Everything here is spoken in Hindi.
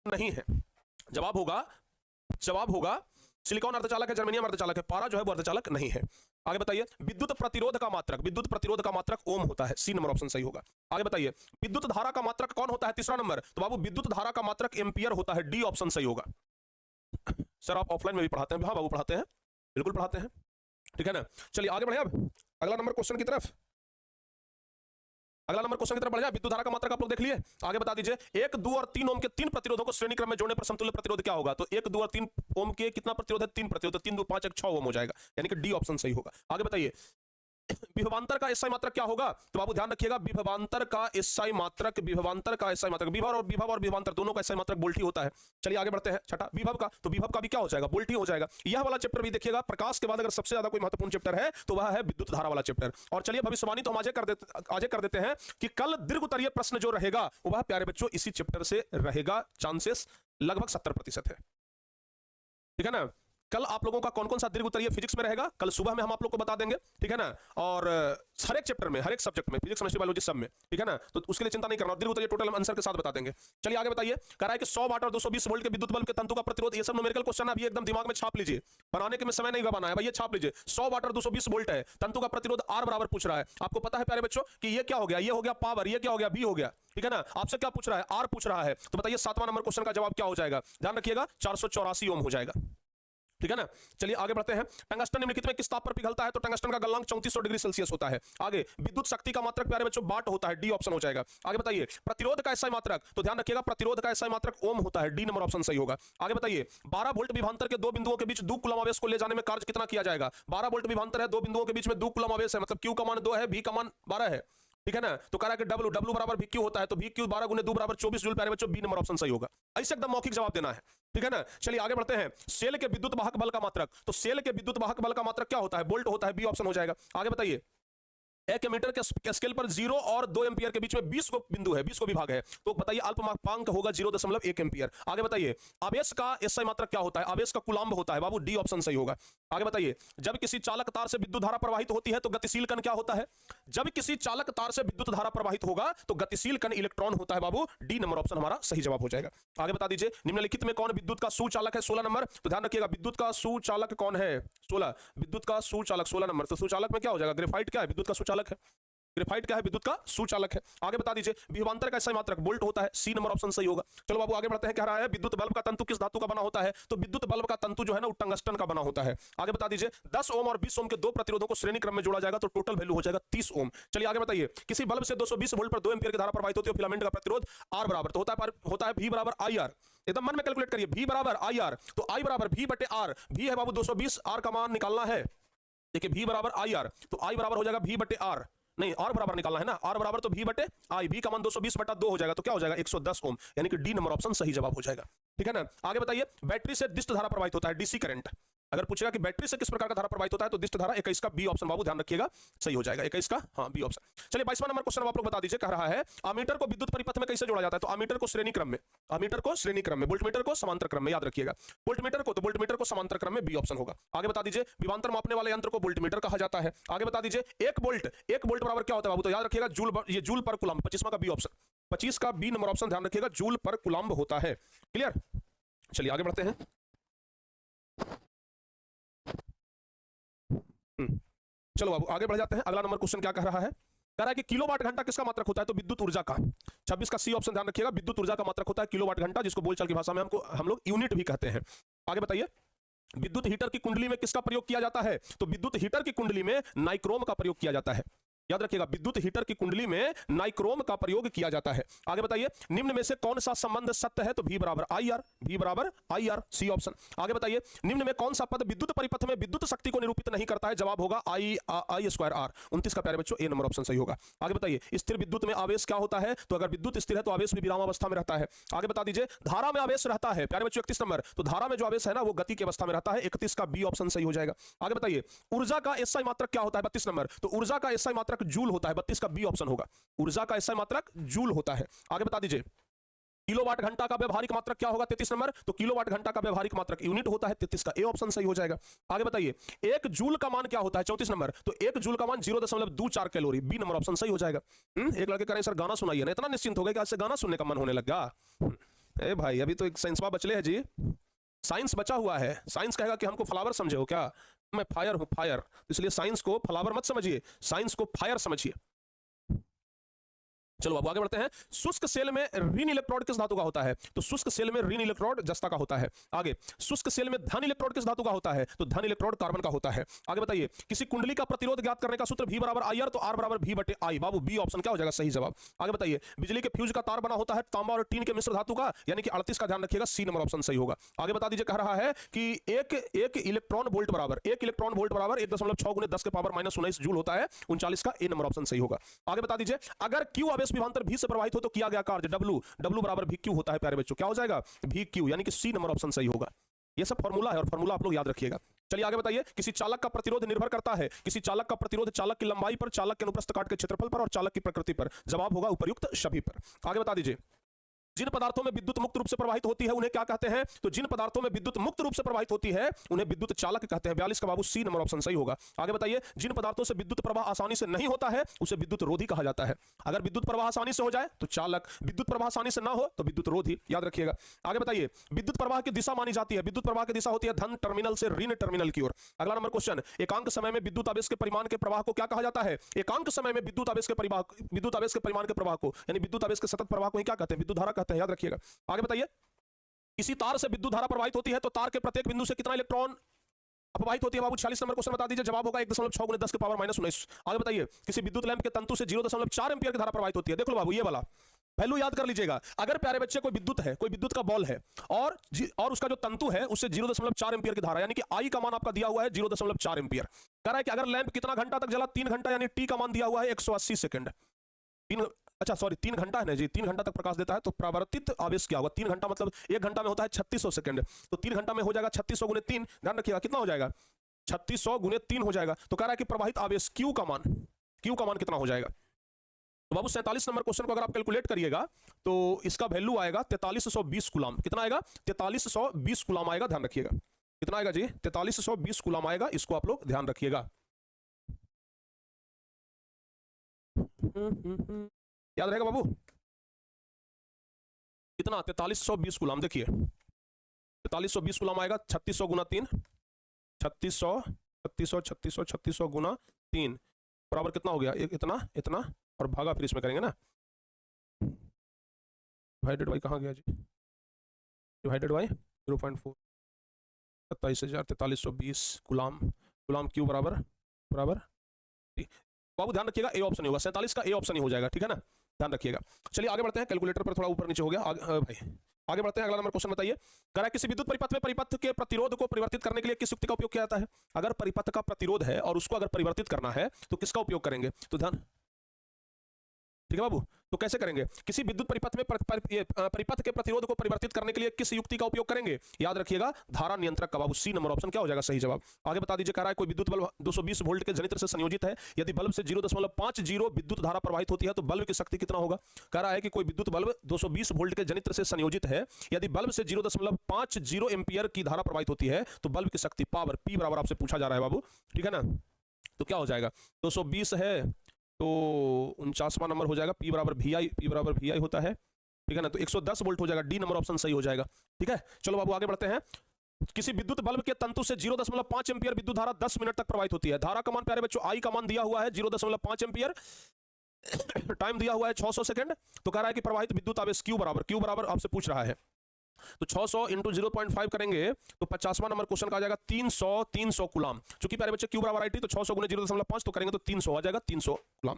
नहीं है। जवाब होगा सिलिकॉन अर्धचालक है, जर्मेनियम अर्धचालक है, पारा जो है वो अर्धचालक नहीं है। आगे बताइए विद्युत प्रतिरोध का मात्रक ओम होता है, सी नंबर ऑप्शन सही होगा। आगे बताइए विद्युत धारा का मात्रक कौन होता है, तीसरा नंबर, तो बाबू विद्युत धारा का मात्रक एम्पियर होता है, डी ऑप्शन सही होगा। सर आप ऑफलाइन में भी पढ़ाते हैं? हाँ बाबू पढ़ाते हैं, बिल्कुल पढ़ाते हैं, ठीक है ना। चलिए आगे बढ़े, अब अगला नंबर क्वेश्चन की तरफ बढ़ जाए। विद्युत धारा का मात्रक आप लोग देख लिए। आगे बता दीजिए 1, 2 और 3 ओम के 3 प्रतिरोधों को श्रेणी क्रम में जोड़ने पर समतुल्य प्रतिरोध क्या होगा, तो 1, 2 और 3 ओम के कितना प्रतिरोध है, 3 प्रतिरोध, 3, 2, 5, 1, 6 ओम हो जाएगा, यानी कि डी ऑप्शन सही होगा। आगे बताइए विभवांतर का एसआई मात्रक क्या होगा, तो बाबू ध्यान रखिएगा विभवांतर का एसआई मात्रक, विभव और विभवांतर दोनों का एसआई मात्रक वोल्ट ही होता है। चलिए आगे बढ़ते हैं। छठा विभव का, तो विभव का भी क्या हो जाएगा, वोल्ट ही हो जाएगा। यह वाला चैप्टर भी देखिएगा, प्रकाश के बाद अगर सबसे ज्यादा कोई महत्वपूर्ण चैप्टर है तो वह है विद्युत धारा वाला चैप्टर। और चलिए भविष्यवाणी तो हम आज कर देते हैं कि कल दीर्घोत्तरीय प्रश्न जो रहेगा वह प्यारे बच्चों इसी चैप्टर से रहेगा, चांसेस लगभग 70% है, ठीक है ना। कल आप लोगों का कौन कौन सा दीर्घोत्तरीय फिजिक्स में रहेगा, कल सुबह में हम आप लोग को बता देंगे, ठीक है ना। और हर एक चैप्टर में, हर एक सब्जेक्ट में, फिजिक्स केमिस्ट्री बायोलॉजी सब में, ठीक है ना, तो उसके लिए चिंता नहीं करना, दीर्घोत्तरीय टोटल हम आंसर के साथ बता देंगे। चलिए आगे बताइए, कह रहा है कि 100 वाट और 220 वोल्ट के विद्युत बल्ब के तंतु का प्रतिरोध, ये सब न्यूमेरिकल क्वेश्चन है, अभी एकदम दिमाग में छाप लीजिए, बनाने के में समय नहीं गवाना है भाई, ये छाप लीजिए। 100 वाट और 220 वोल्ट है, तंतु का प्रतिरोध आर बराबर पूछ रहा है। आपको पता है प्यारे बच्चों कि ये क्या हो गया, ये हो गया पावर, ये क्या हो गया, बी हो गया, ठीक है ना। आपसे क्या पूछ रहा है, आर पूछ रहा है, तो बताइए 7वां नंबर क्वेश्चन का जवाब क्या हो जाएगा, ध्यान रखिएगा 484 ओम हो जाएगा, ठीक है ना। चलिए आगे बढ़ते हैं। टंगस्टन निम्नलिखित में किस ताप पर पिघलता है, तो टंगस्टन का गलनांक 3400 डिग्री सेल्सियस होता है। आगे विद्युत शक्ति का मात्रक प्यारे बच्चों वाट होता है, डी ऑप्शन हो जाएगा। आगे बताइए प्रतिरोध का एसआई मात्रक, तो ध्यान रखिएगा प्रतिरोध का एसआई मात्रक ओम होता है, डी नंबर ऑप्शन सही होगा। आगे बताइए 12 वोल्ट विभवांतर के दो बिंदुओं के बीच 2 कूलम आवेश को ले जाने में कार्य कितना किया जाएगा। 12 वोल्ट विभवांतर है, दो बिंदुओं के बीच में 2 कूलम आवेश है, मतलब क्यू का मान 2 है, भी का मान 12 है, ठीक है ना। तो कह रहा है कि W बराबर VQ होता है, तो VQ 12 गुने 2 बराबर 24 जूल, प्यारे बच्चों बी नंबर ऑप्शन सही होगा। ऐसे एकदम मौखिक जवाब देना है, ठीक है ना। चलिए आगे बढ़ते हैं। सेल के विद्युत वाहक बल का मात्रक, तो सेल के विद्युत वाहक बल का मात्रक क्या होता है, वोल्ट होता है, बी ऑप्शन हो जाएगा। आगे बताइए 1 मीटर के स्केल पर 0 और 2 एम्पियर के बीच में 20 को बिंदु है, 20 को विभाग है, तो बताइए अल्पमापांक होगा 0.1 एम्पियर। आगे बताइए आवेश का एसआई मात्रक क्या होता है, आवेश का कूलम्ब होता है, बाबू डी ऑप्शन सही होगा। आगे बताइए जब किसी चालक तार से विद्युत धारा प्रवाहित होती है तो गतिशील कण क्या होता है, जब किसी चालक तार से विद्युत धारा प्रवाहित होगा तो गतिशील कण इलेक्ट्रॉन होता है, बाबू डी नंबर ऑप्शन हमारा सही जवाब हो जाएगा। आगे बता दीजिए निम्नलिखित में कौन विद्युत का सुचालक है, 16 नंबर, तो ध्यान रखिएगा विद्युत का सुचालक कौन है, 16, विद्युत का सुचालक 16 नंबर, तो सुचालक में क्या हो जाएगा, ग्रेफाइट क्या है, विद्युत का सुचालक है, ग्रेफाइट क्या है, विद्युत का सुचालक है। आगे बता दीजिए विभवांतर का एसआई मात्रक वोल्ट होता है, सी नंबर ऑप्शन सही होगा। चलो बाबू आगे बढ़ते हैं। कह रहा है विद्युत बल्ब का तंतु किस धातु का बना होता है, तो विद्युत बल्ब का तंतु जो है ना टंगस्टन का बना होता है। आगे बता दीजिए 10 ओम और 20 ओम के दो प्रतिरोधों को श्रेणी क्रम में जोड़ा जाएगा तो टोटल वैल्यू हो जाएगा 30 ओम। चलिए आगे बताइए किसी बल्ब से 220 वोल्ट पर 2 एम्पीयर की धारा प्रवाहित होती है, फिलामेंट का प्रतिरोध आर बराबर तो होता है V बराबर IR, एकदम मन में कैलकुलेट करिए, V बराबर IR, तो I बराबर V बटे R, V है बाबू 220, R का मान निकालना है, देखिए V बराबर IR, तो I बराबर हो जाएगा V बटे R, नहीं R बराबर निकालना है ना, R बराबर तो V बटे I, V का मान 220 बटा 2 हो जाएगा, तो क्या हो जाएगा 110 ओम, यानी कि डी नंबर ऑप्शन सही जवाब हो जाएगा, ठीक है ना। आगे बताइए बैटरी से दिष्ट धारा प्रवाहित होता है, डीसी करंट, अगर पूछेगा कि बैटरी से किस प्रकार का धारा प्रवाहित होता है तो दिष्ट धारा 21 का बी ऑप्शन, बाबू ध्यान रखिएगा सही हो जाएगा, 21 का हाँ बी ऑप्शन। चलिए 22वां नंबर क्वेश्चन आप लोग बता दीजिए। कह रहा है अमीटर को विद्युत परिपथ में कैसे जोड़ा जाता है, तो अमीटर को श्रेणी क्रम में, वोल्टमीटर को समांतर क्रम में, याद रखिएगा वोल्टमीटर को समांतर क्रम में बी ऑप्शन होगा। आगे बता दीजिए विभवांतर मापने वाले यंत्र को वोल्टमीटर कहा जाता है। आगे बता दीजिए 1 वोल्ट बराबर क्या होता है बाबू, तो याद रखिएगा जूल, ये जूल पर कूलम्ब, 25वां का बी ऑप्शन, 25 का बी नंबर ऑप्शन ध्यान रखिएगा, जूल पर कूलम्ब होता है, क्लियर। चलिए आगे बढ़ते हैं। चलो बाबू आगे बढ़ जाते हैं। अगला नंबर क्वेश्चन क्या कह रहा है, कह रहा है कि किलोवाट घंटा किसका मात्रक होता है, तो विद्युत ऊर्जा का, 26 का सी ऑप्शन ध्यान रखिएगा, विद्युत ऊर्जा का मात्रक होता है किलोवाट घंटा, जिसको बोलचाल की भाषा में हम लोग यूनिट भी कहते हैं। आगे बताइए विद्युत हीटर की कुंडली में किसका प्रयोग किया जाता है, तो विद्युत हीटर की कुंडली में नाइक्रोम का प्रयोग किया जाता है, याद रखिएगा विद्युत हीटर की कुंडली में नाइक्रोम का प्रयोग किया जाता है। आगे बताइए निम्न में से कौन सा संबंध सत्य है, तो V बराबर IR, सी ऑप्शन। आगे बताइए निम्न में कौन सा पद विद्युत परिपथ में विद्युत शक्ति को निरूपित नहीं करता है, जवाब होगा I स्क्वायर R, 29 का प्यारे बच्चों ए नंबर ऑप्शन सही होगा। आगे बताइए स्थिर विद्युत में आवेश क्या होता है, तो अगर विद्युत स्थिर है तो आवेश भी विरामावस्था में रहता है। आगे बता दीजिए धारा में आवेश रहता है प्यारे बच्चों 31 नंबर, तो धारा में जो आवेश है ना वो गति की अवस्था में रहता है, 31 का बी ऑप्शन सही हो जाएगा। आगे बताइए ऊर्जा का एसआई मात्रक क्या होता है, 32 नंबर, तो ऊर्जा का एसआई मात्रक जूल होता है, 32 का बी ऑप्शन होगा, ऊर्जा का एसआई मात्रक जूल होता है। आगे बता दीजिए किलोवाट घंटा का व्यवहारिक मात्रक क्या होगा, 33 नंबर, तो किलोवाट घंटा का व्यवहारिक मात्रक यूनिट होता है, 33 का ए ऑप्शन सही हो जाएगा। आगे बताइए 1 जूल का मान क्या होता है, 34 नंबर, तो 1 जूल का मान 0.24 कैलोरी, बी नंबर ऑप्शन सही हो जाएगा। एक लड़के कह रहे हैं सर गाना सुनाइए ना, इतना निश्चिंत हो गए कि आज से गाना सुनने का मन होने लगा। ए भाई अभी तो एक साइंसवा बचले है जी, साइंस बचा हुआ है। साइंस कहेगा कि हमको फ्लावर समझे हो क्या, मैं फायर हूं फायर, इसलिए साइंस को फ्लावर मत समझिए, साइंस को फायर समझिए। चलो अब आगे बढ़ते हैं। शुष्क सेल में ऋण इलेक्ट्रोड किस धातु का होता है? तो शुष्क सेल में ऋण इलेक्ट्रोड जस्ता का होता है। आगे शुष्क सेल में धन इलेक्ट्रोड किस धातु का होता है? तो धन इलेक्ट्रोड कार्बन का होता है। आगे बताइए, किसी कुंडली का प्रतिरोध ज्ञात करने का सूत्र V बराबर IR, तो R बराबर V बटे I। बाबू बी ऑप्शन क्या हो जाएगा सही जवाब। आगे बताइए, बिजली के फ्यूज का तार बना होता है तांबा और टीन के मिश्र धातु का, यानी कि 38 का ध्यान रखिएगा, C नंबर ऑप्शन सही होगा। आगे बता दीजिए, कह रहा है कि एक इलेक्ट्रॉन वोल्ट बराबर 1.6 गुने 10 के पावर -19 जूल होता है। 39 का A नंबर ऑप्शन सही होगा। आगे बता दीजिए, अगर Q आवेश विभवांतर V से प्रवाहित हो तो किया गया कार्य W बराबर VQ होता है प्यारे बच्चों, क्या हो जाएगा VQ, यानी कि C नंबर ऑप्शन सही होगा। ये सब फॉर्मूला है और फॉर्मूला आप लोग याद रखिएगा। चलिए आगे बताइए, किसी चालक का प्रतिरोध निर्भर करता है, किसी चालक का प्रतिरोध चालक की लंबाई पर, चालक के अनुप्रस्थ काट के क्षेत्रफल पर और चालक की प्रकृति पर। जवाब होगा उपर्युक्त सभी पर। आगे बता दीजिए, जिन पदार्थों में विद्युत मुक्त रूप से प्रवाहित होती है उन्हें क्या कहते हैं? तो जिन पदार्थों में विद्युत मुक्त रूप से प्रवाहित होती है उन्हें विद्युत चालक कहते हैं। 42 का बाबू C नंबर ऑप्शन सही होगा। आगे बताइए, जिन पदार्थों से विद्युत प्रवाह आसानी से नहीं होता है उसे विद्युत रोधी कहा जाता है। अगर विद्युत प्रवाह आसानी से हो जाए तो चालक, विद्युत प्रवाह आसानी से ना हो तो विद्युत रोधी, याद रखिएगा। आगे बताइए, विद्युत प्रवाह की दिशा मानी जाती है, विद्युत प्रवाह की दिशा होती है धन टर्मिनल से ऋण टर्मिनल की ओर। अगला नंबर क्वेश्चन, एकांक समय में विद्युत आवेश के परिमाण के प्रवाह को क्या कहा जाता है? एकांक समय में विद्युत आवेश के परिमाण के प्रवाह को, यानी विद्युत आवेश के सतत प्रवाह को क्या कहते हैं? विद्युत धारा कहते हैं, याद रखिएगा। आगे बताइए, किसी तार से विद्युत धारा प्रवाहित होती है तो तार के प्रत्येक बिंदु से कितना इलेक्ट्रॉन अपवाहित होती है? बाबू 46 नंबर क्वेश्चन बता दीजिए। जवाब होगा 1.6 गुने 10 के पावर -19। आगे बताइए, किसी विद्युत लैंप के तंतु से 0.4 एम्पीयर की धारा प्रवाहित होती है। देख लो बाबू, ये वाला वैल्यू याद कर लीजिएगा। अगर प्यारे बच्चे कोई विद्युत है, कोई विद्युत का बॉल है और उसका जो तंतु है उससे 0.4 एम्पीयर की धारा, यानी कि I का मान आपका दिया हुआ है 0.4 एम्पीयर। कह रहा है कि अगर लैंप कितना घंटा तक जला? 3 घंटा, यानी T का मान दिया हुआ है 180 सेकंड। 3 घंटा है ना जी, 3 घंटा तक प्रकाश देता है तो परावर्तित आवेश क्या होगा? 3 घंटा मतलब 1 घंटा में होता है 3600 सेकंड, तो 3 घंटा में हो जाएगा 3600 गुने 3। ध्यान रखिएगा कितना हो जाएगा? 3600 गुने 3 हो जाएगा। तो कह रहा है कि प्रवाहित आवेश Q का मान कितना हो जाएगा? तो बाबू 47 नंबर क्वेश्चन को अगर आप कैलकुलेट करिएगा तो इसका वैल्यू आएगा 4320 कूलम। कितना आएगा? 4320 कूलम आएगा, ध्यान रखिएगा। कितना आएगा जी? 4320 कूलम आएगा, इसको आप लोग ध्यान रखिएगा। याद रहेगा बाबू कितना? 4320 कूलम। देखिए 4320 कूलम आएगा, 3600 गुना 3, 3600 गुना 3 बराबर कितना हो गया? इतना और भागा फिर इसमें करेंगे ना, डिवाइडेड बाई कहाँ गया जी? डिवाइडेड बाई 0.4, 27,4320 कूलम क्यू बराबर बाबू ध्यान रखिएगा ए ऑप्शन ही होगा। 47 का ए ऑप्शन ही हो जाएगा, ठीक है ना, ध्यान रखिएगा। चलिए आगे बढ़ते हैं, कैलकुलेटर पर थोड़ा ऊपर नीचे हो गया भाई। आगे बढ़ते हैं, अगला नंबर क्वेश्चन बताइए। कह रहा है किसी विद्युत परिपथ में परिपथ के प्रतिरोध को परिवर्तित करने के लिए किस युक्ति का उपयोग किया जाता है? अगर परिपथ का प्रतिरोध है और उसको अगर परिवर्तित करना है तो किसका उपयोग करेंगे? तो ध्यान, ठीक है बाबू, तो कैसे करेंगे? किसी विद्युत परिपथ में परिपथ के प्रतिरोध को परिवर्तित करने के लिए किस युक्ति का उपयोग करेंगे? याद रखिएगा धारा नियंत्रक का। बाबू C नंबर ऑप्शन क्या हो जाएगा सही जवाब। आगे बता दीजिए, कह रहा है कोई विद्युत बल्ब 220 वोल्ट के जनित्र से संयोजित है, यदि बल्ब से 0.50 विद्युत धारा प्रवाहित होती है तो बल्ब की शक्ति कितना होगा? कह रहा है कि कोई विद्युत बल्ब 220 वोल्ट के जनित्र से संयोजित है, यदि बल्ब से 0.50 एम्पीयर की धारा प्रवाहित होती है तो बल्ब की शक्ति पावर P बराबर आपसे पूछा जा रहा है बाबू, ठीक है ना। तो क्या हो जाएगा? 220 है तो 49वां नंबर हो जाएगा, P बराबर VI होता है, ठीक है ना। तो 110 वोल्ट हो जाएगा, D नंबर ऑप्शन सही हो जाएगा, ठीक है। चलो बाबू आगे बढ़ते हैं। किसी विद्युत बल्ब के तंतु से 0.5 एम्पीयर विद्युत धारा 10 मिनट तक प्रवाहित होती है। धारा का मान प्यारे बच्चों I का मान दिया हुआ है 0.5 एम्पीयर, टाइम दिया हुआ है 600 सेकंड। तो कह रहा है कि प्रवाहित विद्युत आवेश Q बराबर आपसे पूछ रहा है, तो 600 इंटू 0.5 करेंगे तो 50वां नंबर क्वेश्चन का आ जाएगा 300 कूलम। चूंकि प्यारे बच्चे Q बराबर IT, तो 600 गुने 0.5 तो करेंगे तो 300 आ जाएगा, 300 कूलम।